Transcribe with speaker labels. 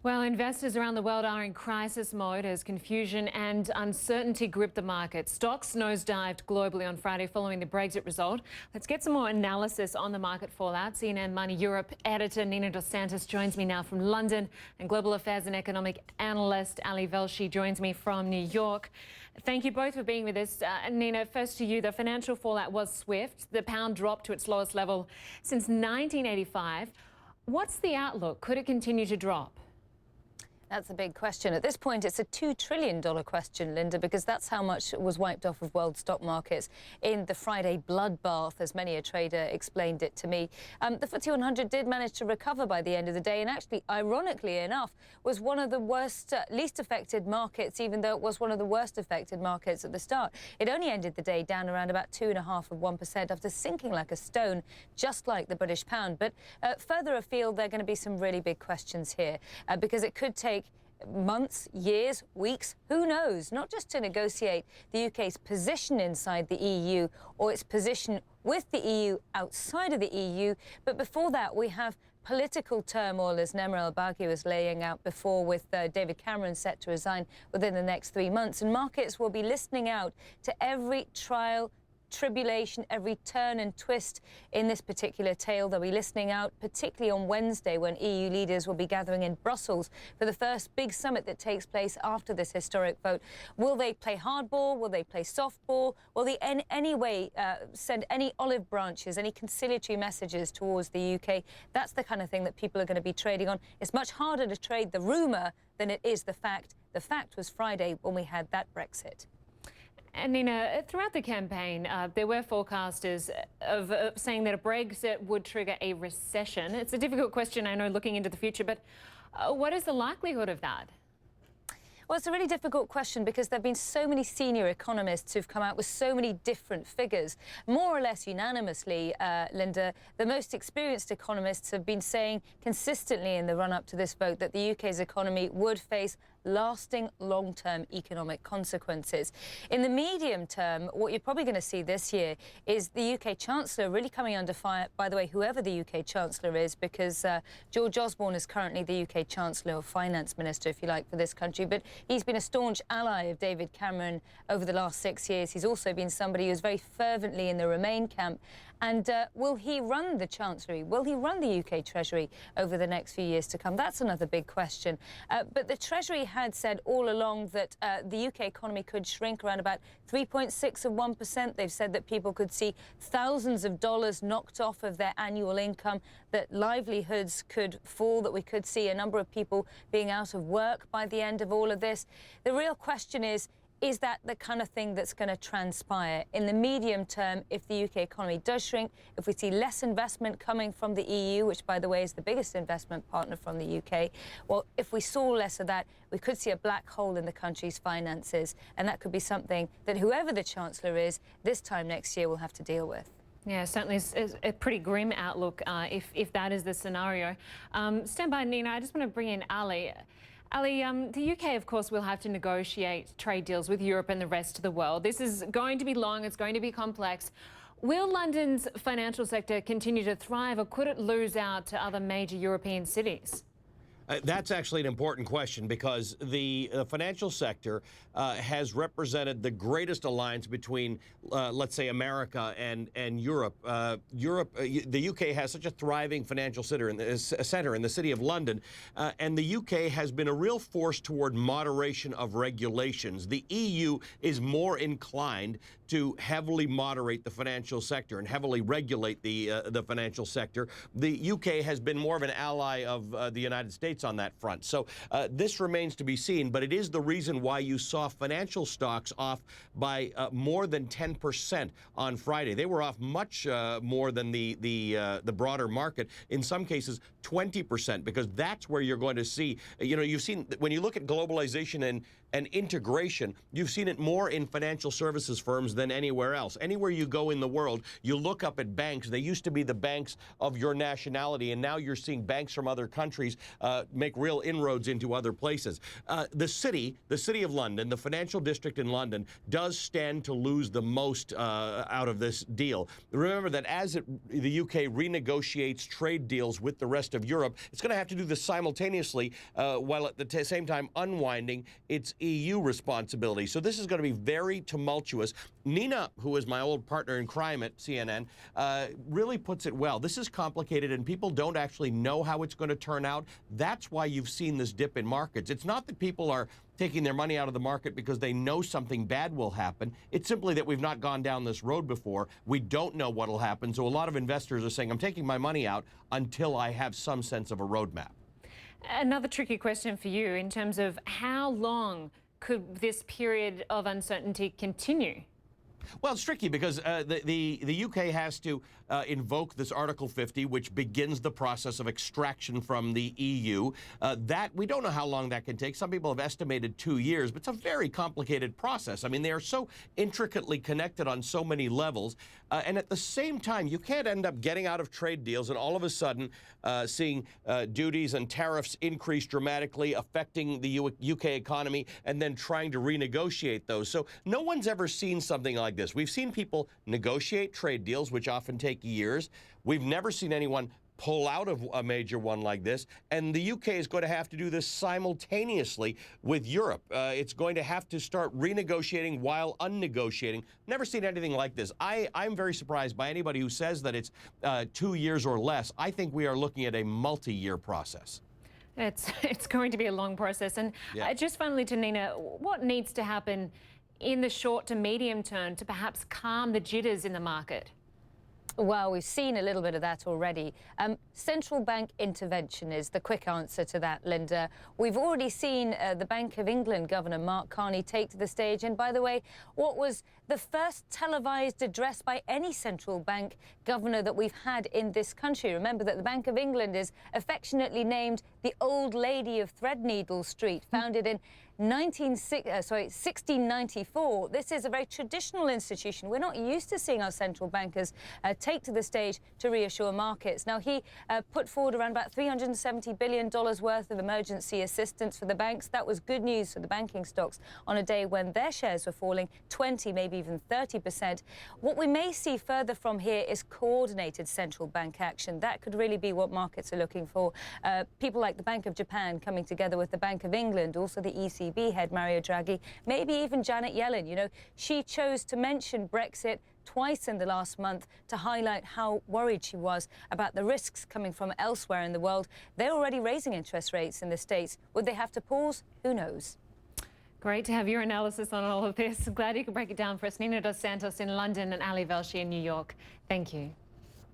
Speaker 1: Well, investors around the world are in crisis mode as confusion and uncertainty grip the market. Stocks nosedived globally on Friday following the Brexit result. Let's get some more analysis on the market fallout. CNN Money Europe editor Lynda Santos joins me now from London, and global affairs and economic analyst Ali Velshi joins me from New York. Thank you both for being with us. Nina, first to you. The financial fallout was swift. The pound dropped to its lowest level since 1985. What's the outlook? Could it continue to drop?
Speaker 2: That's a big question. At this point, it's a $2 trillion question, Lynda, because that's how much was wiped off of world stock markets in the Friday bloodbath, as many a trader explained it to me. The FTSE 100 did manage to recover by the end of the day, and actually, ironically enough, was one of the worst, least affected markets, even though it was one of the worst affected markets at the start. It only ended the day down around about 2.5% after sinking like a stone, just like the British pound. But further afield, there are going to be some really big questions here, because it could take months, years, weeks, who knows, not just to negotiate the UK's position inside the EU or its position with the EU outside of the EU, but before that we have political turmoil, as Nemra El-Baghi was laying out before, with David Cameron set to resign within the next 3 months, and markets will be listening out to every trial, tribulation, every turn and twist in this particular tale. They'll be listening out, particularly on Wednesday, when EU leaders will be gathering in Brussels for the first big summit that takes place after this historic vote. Will they play hardball? Will they play softball? Will they in any way send any olive branches, any conciliatory messages towards the UK? That's the kind of thing that people are going to be trading on. It's much harder to trade the rumour than it is the fact. The fact was Friday when we had that Brexit.
Speaker 1: And Nina, throughout the campaign, there were forecasters of saying that a Brexit would trigger a recession. It's a difficult question, I know, looking into the future, but what is the likelihood of that?
Speaker 2: Well, it's a really difficult question because there have been so many senior economists who've come out with so many different figures. More or less unanimously, Lynda, the most experienced economists have been saying consistently in the run-up to this vote that the UK's economy would face lasting long-term economic consequences. In the medium term, what you're probably going to see this year is the UK Chancellor really coming under fire, by the way, whoever the UK Chancellor is, because George Osborne is currently the UK Chancellor or Finance Minister, if you like, for this country, but he's been a staunch ally of David Cameron over the last 6 years. He's also been somebody who's very fervently in the Remain camp. And will he run the Chancellery? Will he run the UK Treasury over the next few years to come? That's another big question. But the Treasury had said all along that the UK economy could shrink around about 3.6%. They've said that people could see thousands of dollars knocked off of their annual income, that livelihoods could fall, that we could see a number of people being out of work by the end of all of this. The real question is that the kind of thing that's going to transpire in the medium term if the UK economy does shrink, if we see less investment coming from the EU, which, by the way, is the biggest investment partner from the UK? Well, if we saw less of that, we could see a black hole in the country's finances, and that could be something that whoever the Chancellor is this time next year will have to deal with.
Speaker 1: Yeah, certainly is a pretty grim outlook if that is the scenario. Stand by, Nina. I just want to bring in Ali. Ali, the UK, of course, will have to negotiate trade deals with Europe and the rest of the world. This is going to be long, it's going to be complex. Will London's financial sector continue to thrive, or could it lose out to other major European cities?
Speaker 3: That's actually an important question, because the financial sector has represented the greatest alliance between, let's say, America and Europe. The UK has such a thriving financial center in the city of London, and the UK has been a real force toward moderation of regulations. The EU is more inclined to heavily moderate the financial sector and heavily regulate the financial sector. The UK has been more of an ally of the United States on that front. So this remains to be seen, but it is the reason why you saw financial stocks off by more than 10% on Friday. They were off much more than the broader market, in some cases 20%, because that's where you're going to see, you've seen, when you look at globalization and integration, you've seen it more in financial services firms than anywhere else. Anywhere you go in the world, you look up at banks. They used to be the banks of your nationality, and now you're seeing banks from other countries make real inroads into other places. The city of London, the financial district in London, does stand to lose the most out of this deal. Remember that as the UK renegotiates trade deals with the rest of Europe, it's going to have to do this simultaneously while at the same time unwinding its EU responsibility. So this is going to be very tumultuous. Nina, who is my old partner in crime at CNN, really puts it well. This is complicated, and people don't actually know how it's going to turn out. That's why you've seen this dip in markets. It's not that people are taking their money out of the market because they know something bad will happen. It's simply that we've not gone down this road before. We don't know what will happen. So a lot of investors are saying, I'm taking my money out until I have some sense of a roadmap.
Speaker 1: Another tricky question for you in terms of how long could this period of uncertainty continue?
Speaker 3: Well, it's tricky because the UK has to invoke this Article 50, which begins the process of extraction from the EU. That we don't know how long that can take. Some people have estimated 2 years, but it's a very complicated process. I mean, they are so intricately connected on so many levels. And at the same time, you can't end up getting out of trade deals and all of a sudden seeing duties and tariffs increase dramatically, affecting the UK economy, and then trying to renegotiate those. So no one's ever seen something like this. We've seen people negotiate trade deals, which often take years. We've never seen anyone pull out of a major one like this, and the UK is going to have to do this simultaneously with Europe. It's going to have to start renegotiating while unnegotiating. Never seen anything like this. I'm very surprised by anybody who says that it's 2 years or less. I think we are looking at a multi-year process.
Speaker 1: It's going to be a long process. And just finally to Nina, what needs to happen in the short to medium term to perhaps calm the jitters in the market?
Speaker 2: Well, we've seen a little bit of that already. Central bank intervention is the quick answer to that, Lynda. We've already seen the Bank of England Governor Mark Carney take to the stage. And by the way, what was the first televised address by any central bank governor that we've had in this country? Remember that the Bank of England is affectionately named the Old Lady of Threadneedle Street, founded in 1694. This is a very traditional institution. We're not used to seeing our central bankers take to the stage to reassure markets. Now, he put forward around about $370 billion worth of emergency assistance for the banks. That was good news for the banking stocks on a day when their shares were falling 20, maybe even 30%. What we may see further from here is coordinated central bank action. That could really be what markets are looking for. People like the Bank of Japan coming together with the Bank of England, also the ECB head Mario Draghi, maybe even Janet Yellen. You know, she chose to mention Brexit twice in the last month to highlight how worried she was about the risks coming from elsewhere in the world. They're already raising interest rates in the States. Would they have to pause? Who knows?
Speaker 1: Great to have your analysis on all of this. Glad you could break it down for us. Nina dos Santos in London and Ali Velshi in New York. Thank you.